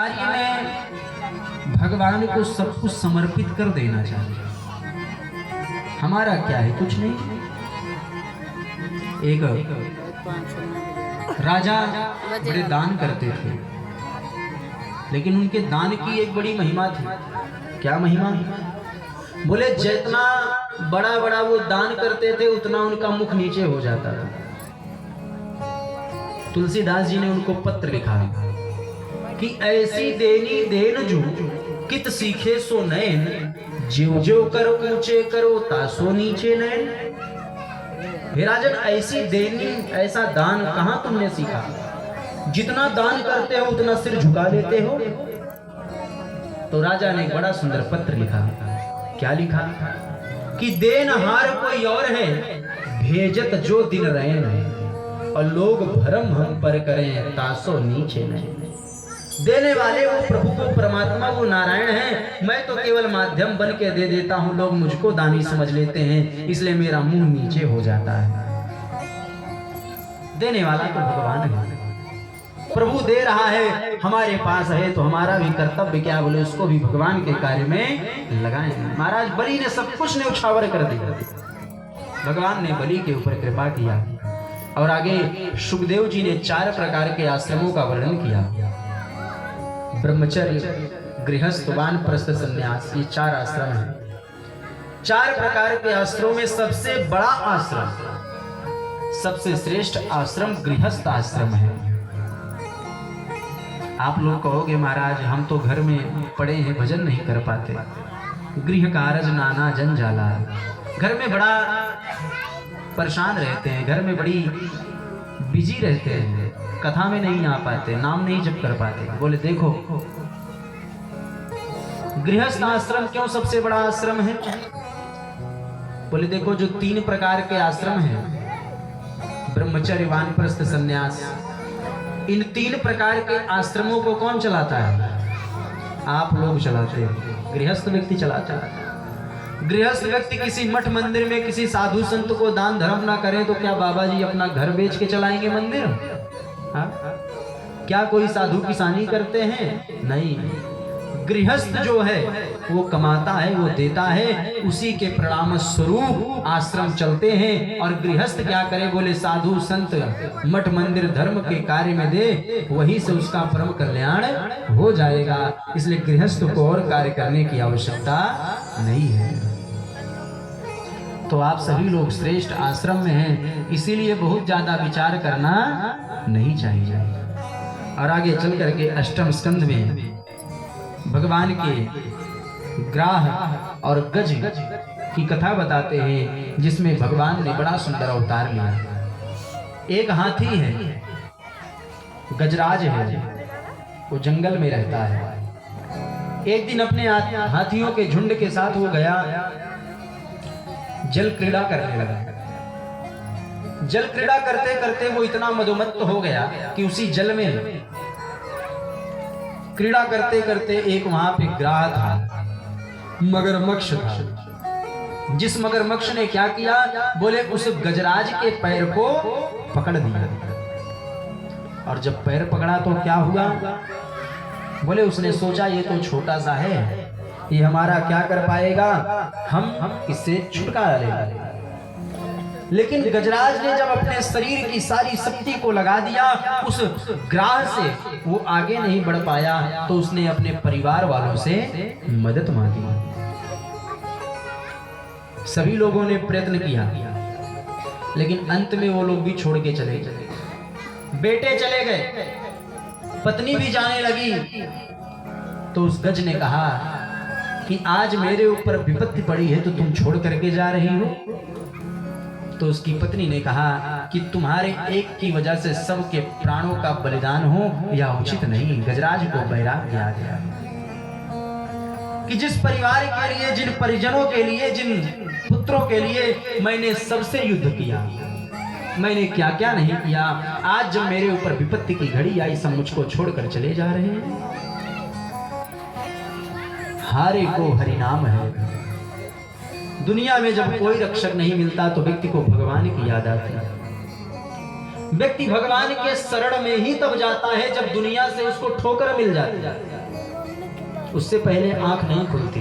कार्य में भगवान को सब कुछ समर्पित कर देना चाहिए। हमारा क्या है, कुछ नहीं। एक राजा बड़े दान करते थे, लेकिन उनके दान की एक बड़ी महिमा थी। क्या महिमा? बोले जितना बड़ा बड़ा वो दान करते थे उतना उनका मुख नीचे हो जाता था। तुलसीदास जी ने उनको पत्र लिखा कि ऐसी देनी देन जो कित सीखे सो नैन, ज्यो ज्यो करो ऊंचे करो तासो नीचे नैन। हे राजन, ऐसी देनी ऐसा दान कहां तुमने सीखा? जितना दान करते हो उतना सिर झुका लेते हो। तो राजा ने एक बड़ा सुंदर पत्र लिखा। क्या लिखा? कि देनहार कोई और है, भेजत जो दिन रैन, और लोग भरम हम पर करें तासो नीचे नहीं। देने वाले वो प्रभु को, परमात्मा वो नारायण है, मैं तो केवल माध्यम बन के दे देता हूं। लोग मुझको दानी समझ लेते हैं, इसलिए मेरा मुंह नीचे हो जाता है। देने वाला तो भगवान है, प्रभु दे रहा है, हमारे पास है तो हमारा भी कर्तव्य क्या, बोले उसको भी भगवान के कार्य में लगाएं। महाराज बलि ने सब कुछ न्यौछावर कर दिया, भगवान ने बलि के ऊपर कृपा किया। और आगे सुखदेव जी ने 4 प्रकार के आश्रमों का वर्णन किया। ब्रह्मचर्य, गृहस्थ, वानप्रस्थ, संन्यास, ये 4 आश्रम हैं। 4 प्रकार के आश्रमों में सबसे बड़ा आश्रम, सबसे श्रेष्ठ आश्रम गृहस्थ आश्रम है। आप लोग कहोगे महाराज हम तो घर में पड़े हैं, भजन नहीं कर पाते। गृह कारज नाना जंजाला, घर में बड़ा परेशान रहते हैं, घर में बड़ी बिजी रहते हैं, कथा में नहीं आ पाते, नाम नहीं जप कर पाते। बोले देखो गृहस्थ आश्रम क्यों सबसे बड़ा आश्रम है? बोले देखो जो 3 प्रकार के आश्रम हैं, ब्रह्मचर्य, वानप्रस्थ, संन्यास, इन 3 प्रकार के आश्रमों को कौन चलाता है? आप लोग चलाते हो, गृहस्थ व्यक्ति चलाता है। गृहस्थ व्यक्ति किसी मठ मंदिर में किसी साधु संत को दान धर्म ना करें तो क्या बाबा जी अपना घर बेच के चलाएंगे मंदिर? हाँ? क्या कोई साधु किसानी करते हैं? नहीं। गृहस्थ जो है वो कमाता है, वो देता है, उसी के परिणाम स्वरूप आश्रम चलते हैं। और गृहस्थ क्या करे? बोले साधु संत मठ मंदिर धर्म के कार्य में दे, वही से उसका परम कल्याण हो जाएगा। इसलिए गृहस्थ को और कार्य करने की आवश्यकता नहीं है। तो आप सभी लोग श्रेष्ठ आश्रम में हैं, इसीलिए बहुत ज्यादा विचार करना नहीं चाहिए। और आगे चल करके 8वें स्कंध में भगवान के ग्राह और गज की कथा बताते हैं, जिसमें भगवान ने बड़ा सुंदर अवतार लिया। एक हाथी है, गजराज है, वो जंगल में रहता है। एक दिन अपने हाथियों के झुंड के साथ वो गया, जल क्रीड़ा करने लगा। जल क्रीड़ा करते करते वो इतना मदोमत्त हो गया कि उसी जल में क्रीड़ा करते करते एक वहां पे ग्राह था, मगरमच्छ था। जिस मगरमच्छ ने क्या किया? बोले उस गजराज के पैर को पकड़ दिया। और जब पैर पकड़ा तो क्या हुआ? बोले उसने सोचा ये तो छोटा सा है, ये हमारा क्या कर पाएगा, हम इससे छुटकारा लेंगे। लेकिन गजराज ने जब अपने शरीर की सारी शक्ति को लगा दिया, उस ग्राह से वो आगे नहीं बढ़ पाया, तो उसने अपने परिवार वालों से मदद मांगी। सभी लोगों ने प्रयत्न किया, लेकिन अंत में वो लोग भी छोड़ के चले गए। बेटे चले गए, पत्नी भी जाने लगी। तो उस गज ने कहा कि आज मेरे ऊपर विपत्ति पड़ी है तो तुम छोड़ करके जा रही हो। तो उसकी पत्नी ने कहा कि तुम्हारे एक की वजह से सबके प्राणों का बलिदान हो, यह उचित नहीं। गजराज को वैराग्य आ गया कि जिस परिवार के लिए, जिन परिजनों के लिए, जिन पुत्रों के लिए मैंने सबसे युद्ध किया, मैंने क्या क्या नहीं किया, आज जब मेरे ऊपर विपत्ति की घड़ी आई, सब मुझको छोड़कर चले जा रहे हैं। हारे को हरिनाम है। दुनिया में जब कोई रक्षक नहीं मिलता तो व्यक्ति को भगवान की याद आती है। व्यक्ति भगवान के शरण में ही तब जाता है जब दुनिया से उसको ठोकर मिल जाती है, उससे पहले आंख नहीं खुलती।